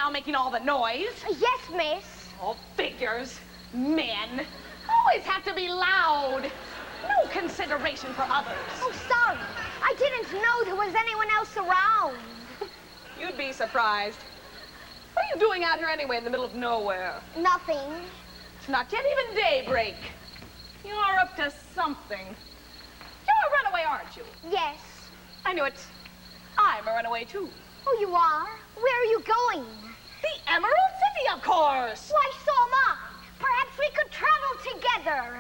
now making all the noise. Yes, miss. Oh, figures. Men. Always have to be loud. No consideration for others. Oh, sorry. I didn't know there was anyone else around. You'd be surprised. What are you doing out here anyway in the middle of nowhere? Nothing. It's not yet even daybreak. You're up to something. You're a runaway, aren't you? Yes. I knew it. I'm a runaway, too. Oh, you are? Where are you going? The Emerald City, of course. Why, so am I. Perhaps we could travel together.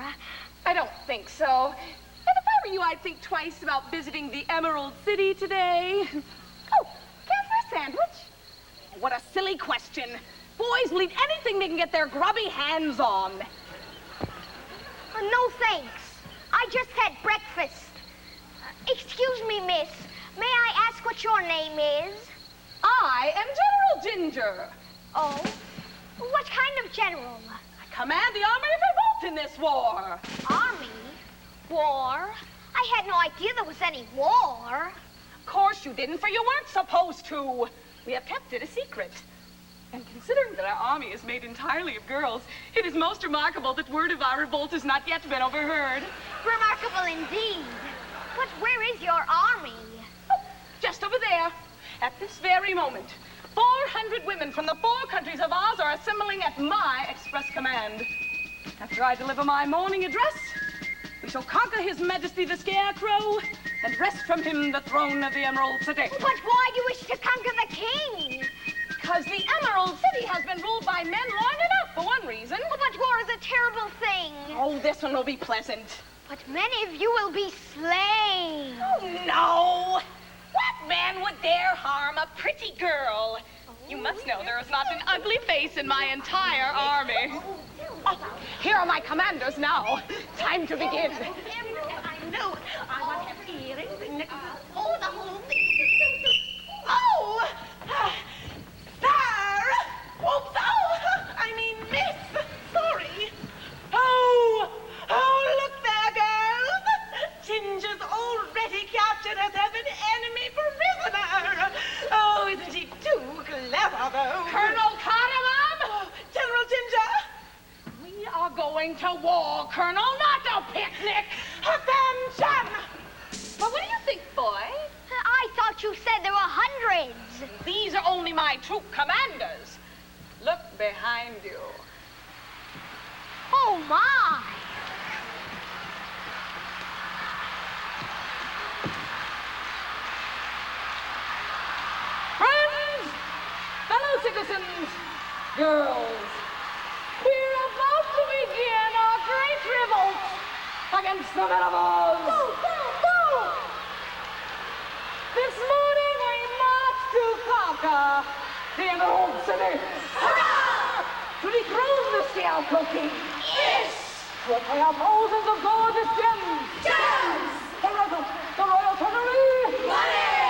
I don't think so. And if I were you, I'd think twice about visiting the Emerald City today. Oh, care for a sandwich? What a silly question. Boys will eat anything they can get their grubby hands on. No, thanks. I just had breakfast. Excuse me, miss. May I ask what your name is? I am General Ginger. Oh? What kind of general? I command the army of revolt in this war. Army? War? I had no idea there was any war. Of course you didn't, for you weren't supposed to. We have kept it a secret. And considering that our army is made entirely of girls, it is most remarkable that word of our revolt has not yet been overheard. Remarkable indeed. But where is your army? Oh, just over there. At this very moment, 400 women from the 4 countries of Oz are assembling at my express command. After I deliver my morning address, we shall conquer His Majesty the Scarecrow and wrest from him the throne of the Emerald City. But why do you wish to conquer the king? Because the Emerald City has been ruled by men long enough, for one reason. But war is a terrible thing. Oh, this one will be pleasant. But many of you will be slain. Oh, no! What man would dare harm a pretty girl? You must know there is not an ugly face in my entire army. Oh, here are my commanders now. Time to begin. I know. I want to have earrings. Oh, the whole thing. Oh! Sir! Oops, oh! I mean, miss. Sorry. Oh! Oh, look there, girls! Ginger's already captured us as an enemy prisoner. Oh, isn't she too clever, though? Colonel Cardamom! General Ginger! We are going to war, Colonel, not a picnic. Attention! Well, what do you think, boy? I thought you said there were hundreds. These are only my troop commanders. Look behind you. Oh, my. Friends, fellow citizens, girls, we're about to begin our great revolt against the men of Oz. Go, go, go! This morning we march to conquer the Emerald City. Hurrah! To dethrone the Scarecrow King. Yes! To acquire thousands of gorgeous gems. Gems! The royal treasury. Money!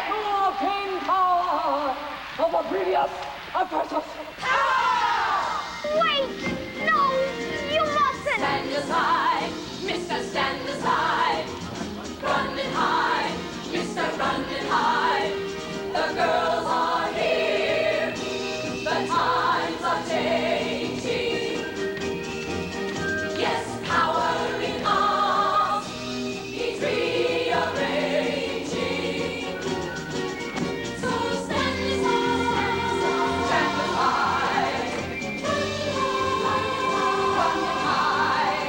To obtain power of the previous oppressors. Wait! No, you mustn't! Stand aside, Mr. Stand aside. Run and hide, Mr. Run and hide. The girls are here. The times are changing. Yes, power in us needs rearranging. So stand aside, stand aside. Run and hide.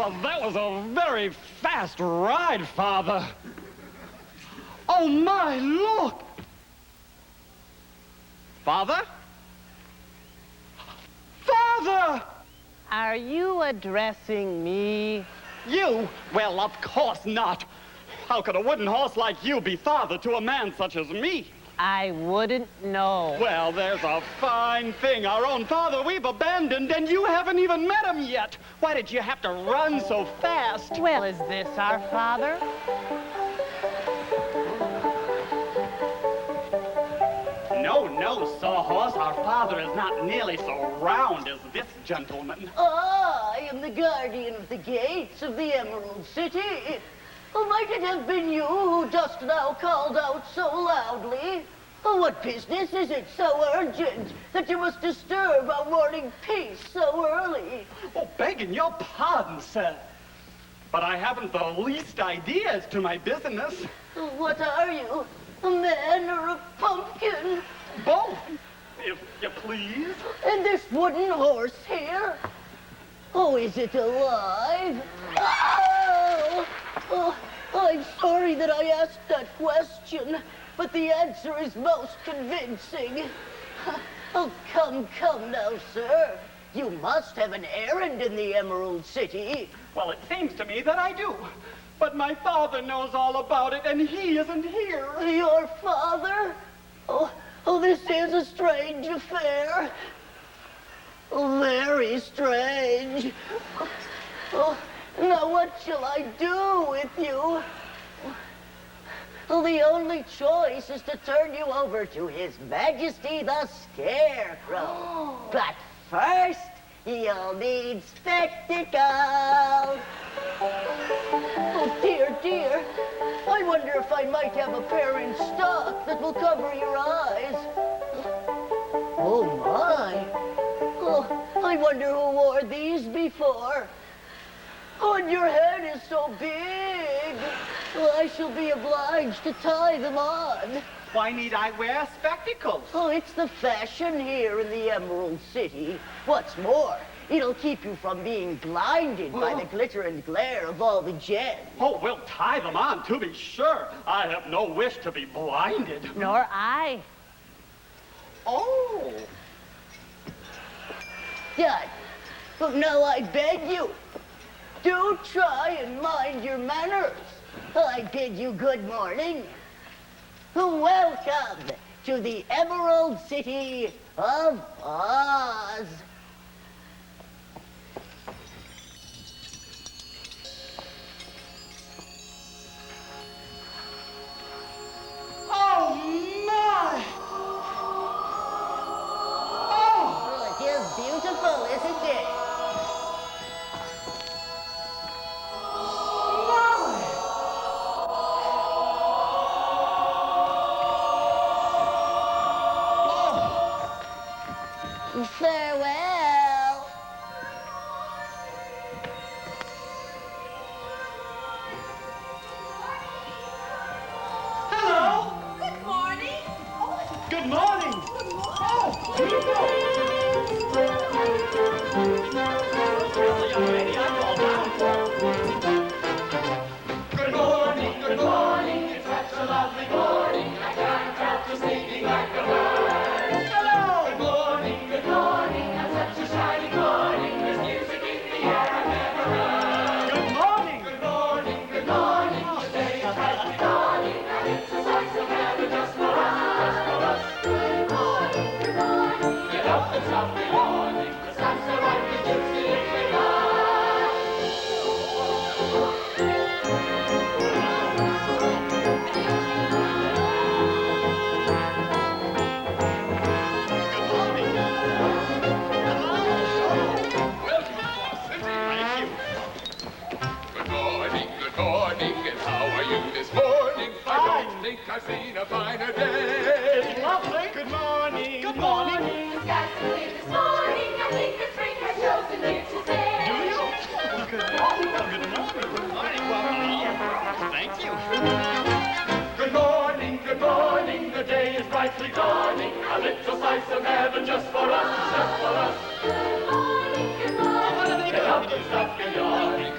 Well, that was a very fast ride, Father. Oh, my, look! Father? Father! Are you addressing me? You? Well, of course not. How could a wooden horse like you be father to a man such as me? I wouldn't know. Well, there's a fine thing. Our own father we've abandoned, and you haven't even met him yet. Why did you have to run so fast? Well, is this our father? No, Sawhorse. Our father is not nearly so round as this gentleman. I am the guardian of the gates of the Emerald City. Oh, might it have been you who just now called out so loudly? Oh, what business is it so urgent that you must disturb our morning peace so early? Oh, begging your pardon, sir. But I haven't the least idea as to my business. What are you, a man or a pumpkin? Both, if you please. And this wooden horse here? Oh, is it alive? Oh, I'm sorry that I asked that question, but the answer is most convincing. Oh, come now, sir. You must have an errand in the Emerald City. Well, it seems to me that I do. But my father knows all about it, and he isn't here. Your father? Oh, this is a strange affair. Oh, very strange. Oh, now what shall I do with you? Well, the only choice is to turn you over to His Majesty the Scarecrow. But first, you'll need spectacles. Oh, dear. I wonder if I might have a pair in stock that will cover your eyes. Oh, my. Oh, I wonder who wore these before. Oh, and your head is so big. Well, I shall be obliged to tie them on. Why need I wear spectacles? Oh, it's the fashion here in the Emerald City. What's more, it'll keep you from being blinded by the glitter and glare of all the gems. Oh, we'll tie them on, to be sure. I have no wish to be blinded. Nor I. Oh. Done. But now I beg you, do try and mind your manners. I bid you good morning. Welcome to the Emerald City of Oz. Oh, my! Oh, it is beautiful, isn't it? Farewell. Hello! Good morning. Good morning! Oh, here you go! Well, young lady, I called down. Good morning, it's such a lovely morning. I can't help just thinking like a bird. Hello! Good morning, I'm such a shiny morning. There's music in the air I've never heard. Good morning! Good morning, the day is brightly dawning, and it's a sight of heaven just for us. Good morning, get up and stop the morning. The sun's so bright and juicy in the Good morning, and how are you this morning? I don't think I've seen a finer day. Lovely. Good morning. Good morning. The sky's so clear this morning, I think the spring has chosen you to stay. Do you? Good morning. Good morning. Good morning. Well, thank you. Good morning, the day is brightly dawning. A little slice of heaven just for us, just for us. Good morning, What are they get up doing? and stop your yawning.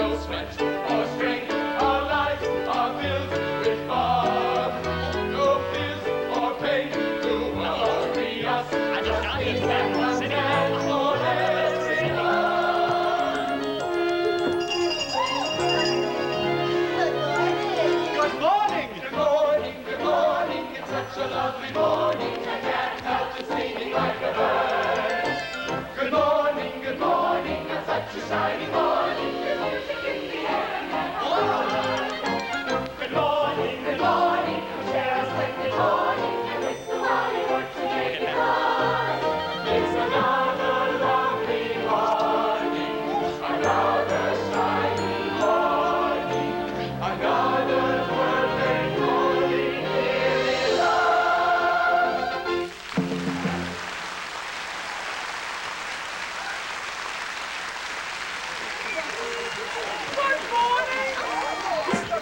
no sweat or strain. Our lives are filled with fun. No fears or pain to worry us. I just got It's it. and stand for Good morning. Good morning, good morning. It's such a lovely morning. I can't help but singing like a bird. Good morning, it's such a shiny morning. There's music in the air and Good morning, share a splendid morning. And whistle while you work to make it fun. It's another lovely morning, another shiny morning, another perfect morning here in love. Good morning.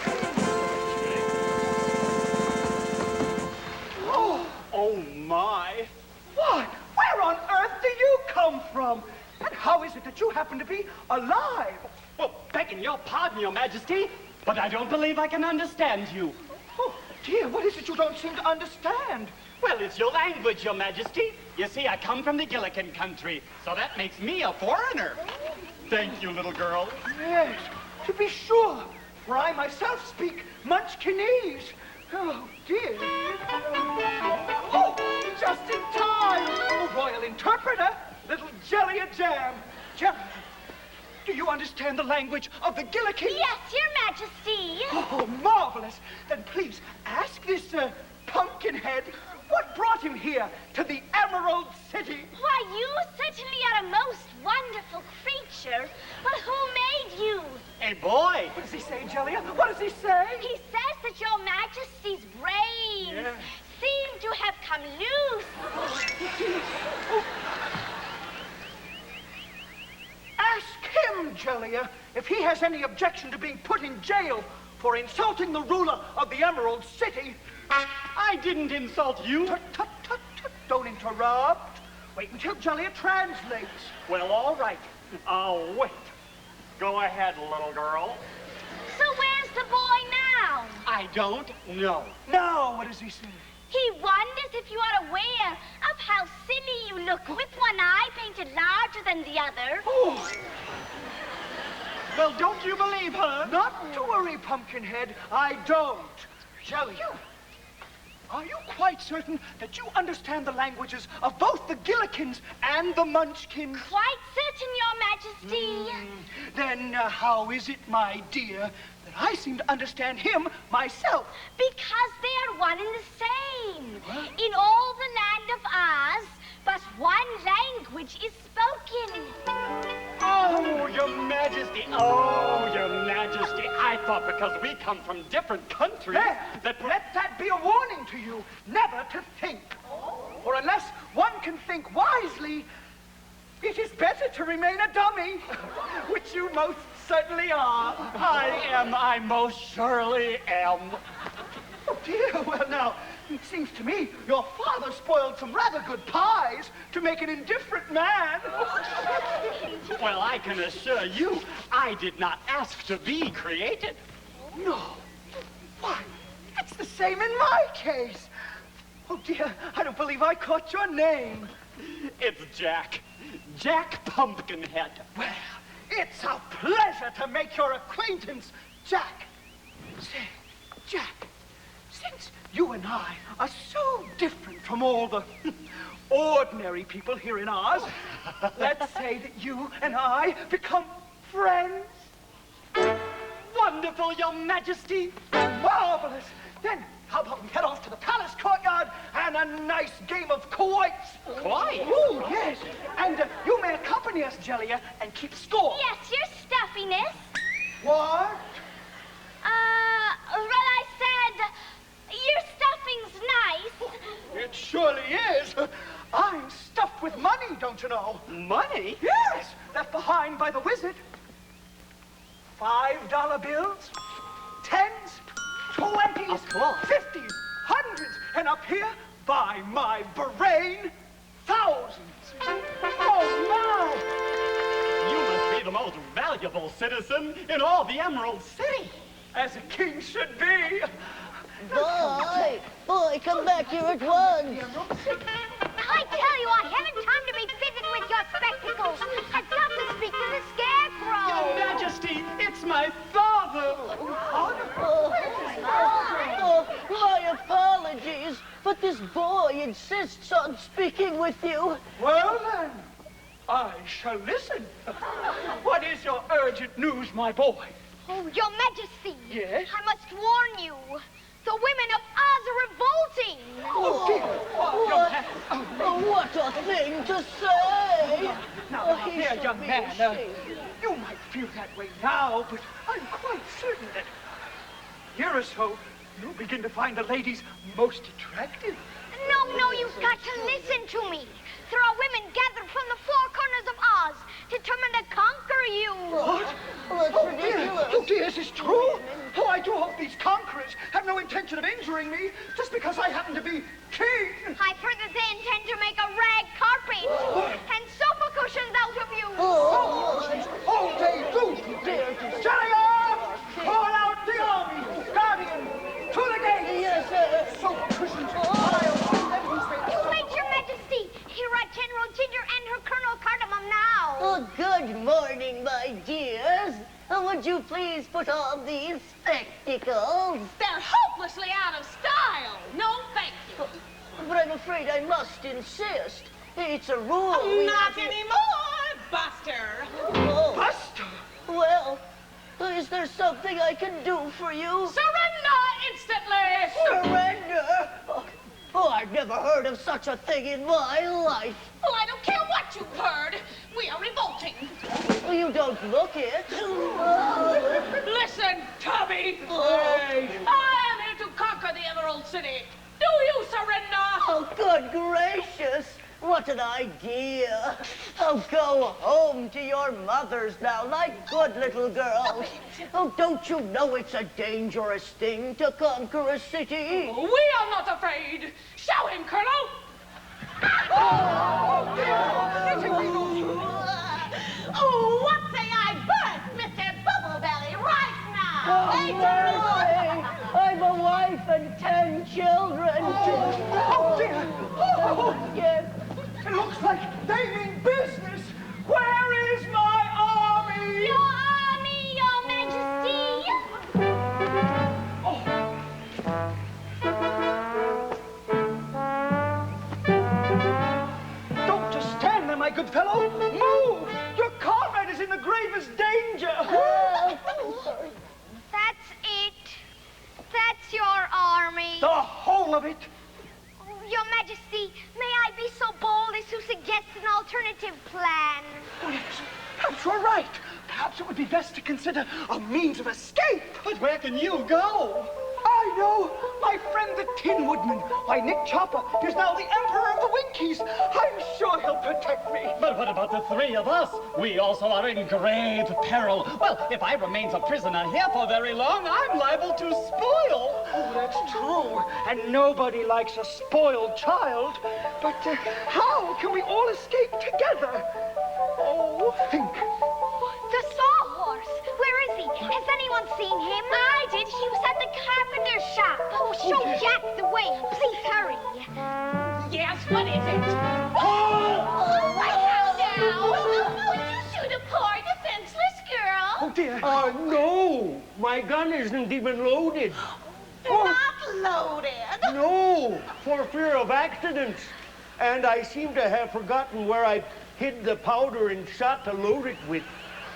Oh, my. What? Where on earth do you come from? And how is it that you happen to be alive? Well, begging your pardon, Your Majesty, but I don't believe I can understand you. Oh, dear, what is it you don't seem to understand? Well, it's your language, Your Majesty. You see, I come from the Gillikin country, so that makes me a foreigner. Thank you, little girl. Yes, to be sure, for I myself speak Munchkinese. Oh, dear. Oh, just in time. A royal interpreter, little Jelly-a Jam. Jelly, do you understand the language of the Gillikins? Yes, Your Majesty. Oh, marvelous. Then please ask this Pumpkinhead what brought him here to the Emerald City. Why, you certainly are a most wonderful creature. But who made you? Hey, boy. What does he say, Jellia? What does he say? He says that Your Majesty's brains seem to have come loose. Ask him, Jellia, if he has any objection to being put in jail for insulting the ruler of the Emerald City. I didn't insult you. Tut, tut, tut, tut. Don't interrupt. Wait until Jellia translates. Well, all right. I'll wait. Go ahead, little girl. So where's the boy now? I don't know. Now, what does he say? He wonders if you are aware of how silly you look with one eye painted larger than the other. Oh, Well, don't you believe her? not to worry, Pumpkinhead. I don't. Jellia, are you quite certain that you understand the languages of both the Gillikins and the Munchkins? Quite certain, Your Majesty. Then how is it, my dear, that I seem to understand him myself? Because they are one and the same. In all the land of Oz, but one language is spoken. Oh, Your Majesty. Oh, Your Majesty. I thought because we come from different countries Let that be a warning to you, never to think. For unless one can think wisely, it is better to remain a dummy, which you most certainly are. I most surely am. Oh, dear, well, now, it seems to me your father spoiled some rather good pies to make an indifferent man. Well, I can assure you, I did not ask to be created. No. Why, it's the same in my case. Oh, dear, I don't believe I caught your name. It's Jack. Jack Pumpkinhead. Well, it's a pleasure to make your acquaintance, Jack. Say, Jack, since you and I are so different from all the ordinary people here in Oz, let's say that you and I become friends. Wonderful, Your Majesty. Marvelous. Then how about we head off to the palace courtyard and a nice game of quoits? Quite. Oh, yes. And you may accompany us, Jellia, and keep score. Yes, your stuffiness. What? Well, I said, your stuffing's nice. It surely is. I'm stuffed with money, don't you know? Money? Yes, left behind by the wizard. $5 bills, 10s, 20s, Of course. 50s, 100s, and up here, by my brain, thousands. Oh, my! You must be most valuable citizen in all the Emerald City. As a king should be. Boy, boy, come back here at once. I tell you, I haven't time to be fitted with your spectacles. I've got to speak to the Scarecrow. Your Majesty, it's my father. Oh, my apologies, but this boy insists on speaking with you. Well then, I shall listen. What is your urgent news, my boy? Oh, Your Majesty. Yes? I must warn you. The women of Oz are revolting. Oh, dear. What a thing to say! Now, he dear should young be man, ashamed. you might feel that way now, but I'm quite certain that a year or so, you'll begin to find the ladies most attractive. No, you've got to listen to me. There are women gathered from the four corners of Oz, determined to conquer you. What? That's ridiculous. Oh, dear, is this true? Oh, I do hope these conquerors have no intention of injuring me just because I happen to be king. I've heard that they intend to make a rag carpet and sofa cushions out of you. Oh, they do. Jellier! Call out the army! Guardian, to the gate! Yes, sir. So cushions, I'll find them who's made Wait, Your Majesty. Here are General Ginger and her Colonel Cardamom now. Oh, good morning, my dears. Would you please put on these spectacles? They're hopelessly out of style. No, thank you. But I'm afraid I must insist. It's a rule. we Not have to- anymore, Buster. Oh, Buster! well, is there something I can do for you? Surrender instantly. Surrender? Oh, I've never heard of such a thing in my life. Well, I don't care what you've heard. We are revolting. Well, you don't look it. Listen, Tubby. Hey. I am here to conquer the Emerald City. Do you surrender? Oh, good gracious. What an idea. Oh, go home to your mothers now, like good little girls. Oh, don't you know it's a dangerous thing to conquer a city? We are not afraid. Show him, Colonel. Oh, what say I burst Mr. Bubblebelly right now? I'm a wife and 10 children. Oh, dear! Oh, Yes. it looks like they mean business. Where is my army? Your army, Your Majesty. Don't just stand there, my good fellow. Move! Your comrade is in the gravest danger. That's it. That's your army. The whole of it. Your Majesty, may I be so bold as to suggest an alternative plan? Oh, yes, perhaps you're right. Perhaps it would be best to consider a means of escape. But where can you go? I know. My friend the Tin Woodman, why Nick Chopper, is now the Emperor of the Winkies. I'm sure he'll protect me. But what about the three of us? We also are in grave peril. Well, if I remain a prisoner here for very long, I'm liable to spoil. Oh, that's true. And nobody likes a spoiled child. But how can we all escape together? Oh, think. The sawhorse. Where is he? Has anyone seen him? I did. He was at the carpenter's shop. Oh, show Jack the way. Please hurry. Yes, what is it? Now, would you shoot a poor defenseless girl? Oh, dear. No, my gun isn't even loaded. Not loaded. No, for fear of accidents. And I seem to have forgotten where I hid the powder and shot to load it with.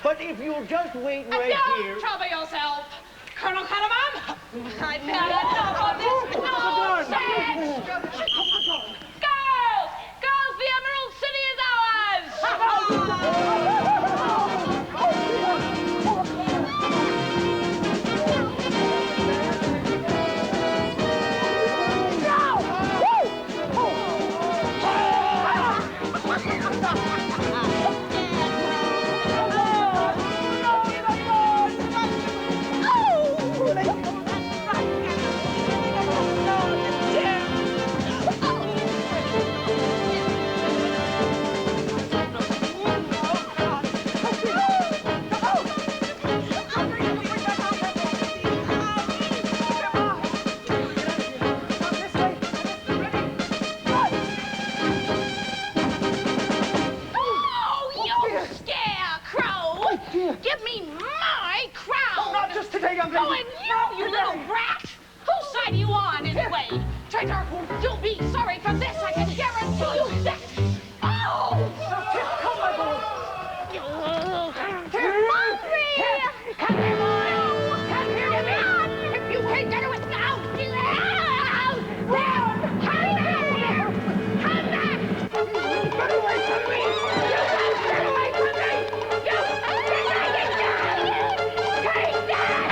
But if you'll just wait right Don't here. trouble yourself. Colonel Cardamom, I've had enough of this nonsense. Girls, the Emerald City is ours. young lady. Oh, and you little brat! Whose side are you on, anyway? Traitor, you'll be sorry for this, I can guarantee you that. Oh! Come, my boy. Come here, boy! Come here to me! If you can't get away now, get out! Come back! Come back! Get away from me! You don't get away from me! You take that!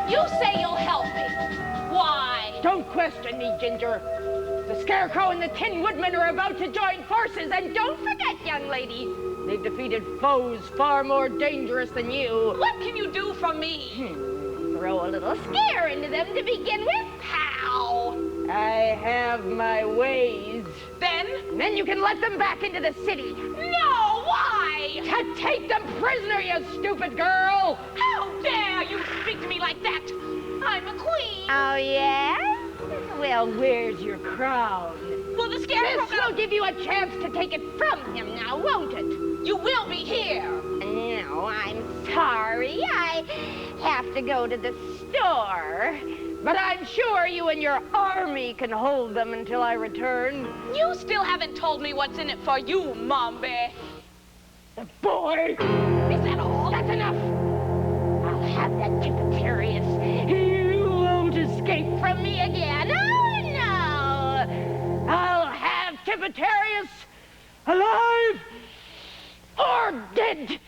You say you'll help me. Why? Don't question me, Ginger. The Scarecrow and the Tin Woodman are about to join forces, and don't forget, young lady, they've defeated foes far more dangerous than you. What can you do for me? Throw a little scare into them to begin with. How? I have my ways. Then you can let them back into the city. No, why? To take them prisoner, you stupid girl! How dare you speak to me like that? I'm a queen. Oh, yeah? Well, where's your crown? Will the Scarecrow This will give you a chance to take it from him now, won't it? You will be here. No, I'm sorry. I have to go to the store. But I'm sure you and your army can hold them until I return. You still haven't told me what's in it for you, Mombi. The boy! Is that all? That's enough! I'll have that Tippetarius. You won't escape from me again. Oh, no! I'll have Tippetarius alive or dead!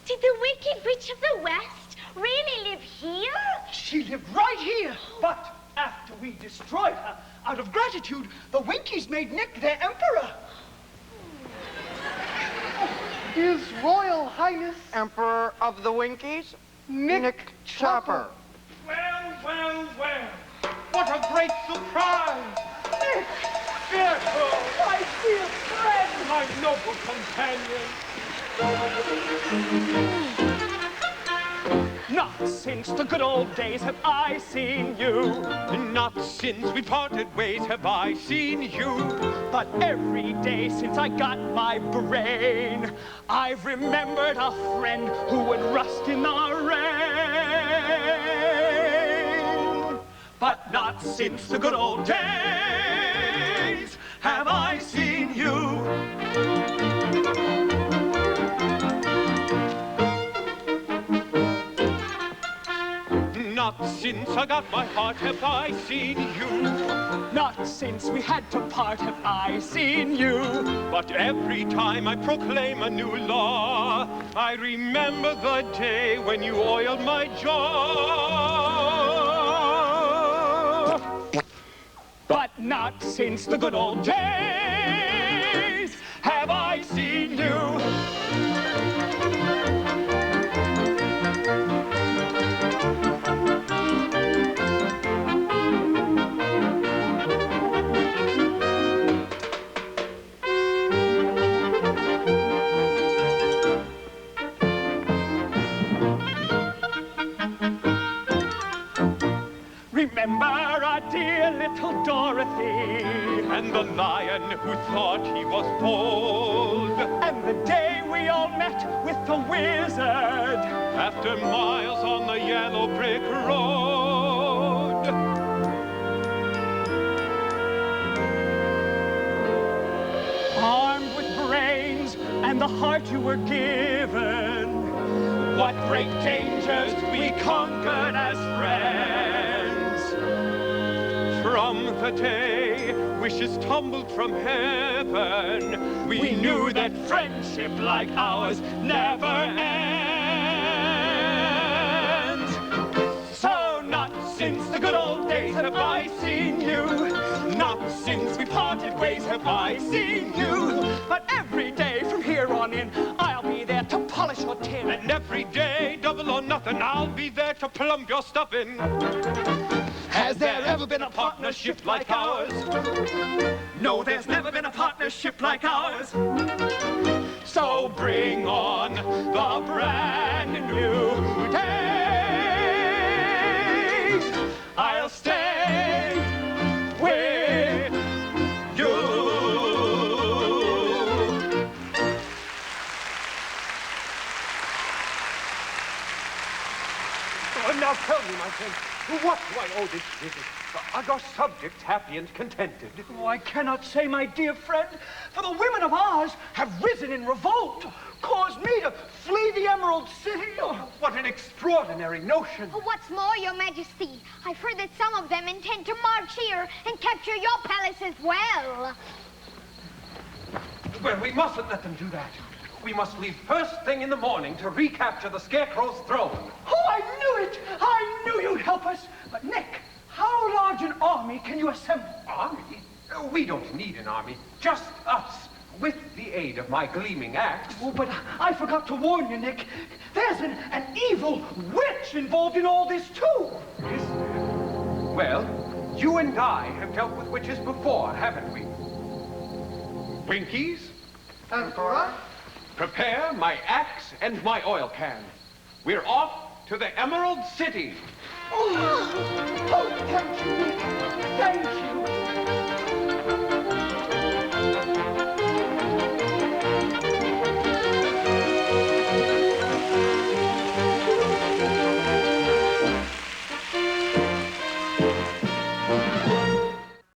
Did the Wicked Witch of the West really live here? She lived right here. But after we destroyed her, out of gratitude, the Winkies made Nick their emperor. His Royal Highness Emperor of the Winkies, Nick Chopper. Well, well, well. What a great surprise. Nick! Scarecrow! My dear friend! My noble companion! Not since the good old days have I seen you. Not since we parted ways have I seen you. But every day since I got my brain, I've remembered a friend who would rust in the rain. But not since the good old days have I seen you. Not since I got my heart have I seen you. Not since we had to part have I seen you. But every time I proclaim a new law, I remember the day when you oiled my jaw. But not since the good old days have I seen you. Remember our dear little Dorothy, and the lion who thought he was bold, and the day we all met with the wizard after miles on the yellow brick road. Armed with brains and the heart you were given, what great dangers we conquered as friends. From the day wishes tumbled from heaven, we knew that friendship like ours never ends. So the good old days have I seen you. Not since we parted ways have I seen you. But every day from here on in, I'll be there to polish your tin. And every day, double or nothing, I'll be there to plump your stuffing. Has there ever been a partnership like ours? No, there's never been a partnership like ours. So bring on the brand new day. I'll stay with you. Now tell me, my friend, what do I owe this visit? Are your subjects happy and contented? Oh, I cannot say, my dear friend, for the women of Oz have risen in revolt, caused me to flee the Emerald City. Oh, what an extraordinary notion. What's more, Your Majesty, I've heard that some of them intend to march here and capture your palace as well. Well, we mustn't let them do that. We must leave first thing in the morning to recapture the Scarecrow's throne. Oh, I knew it! I knew you'd help us. But, Nick, how large an army can you assemble? Army? We don't need an army. Just us, with the aid of my gleaming axe. Oh, but I forgot to warn you, Nick. There's an evil witch involved in all this, too. Is there? Well, you and I have dealt with witches before, haven't we? Winkies? Emperor? Prepare my axe and my oil can. We're off to the Emerald City. Oh, thank you, Nick. Thank you.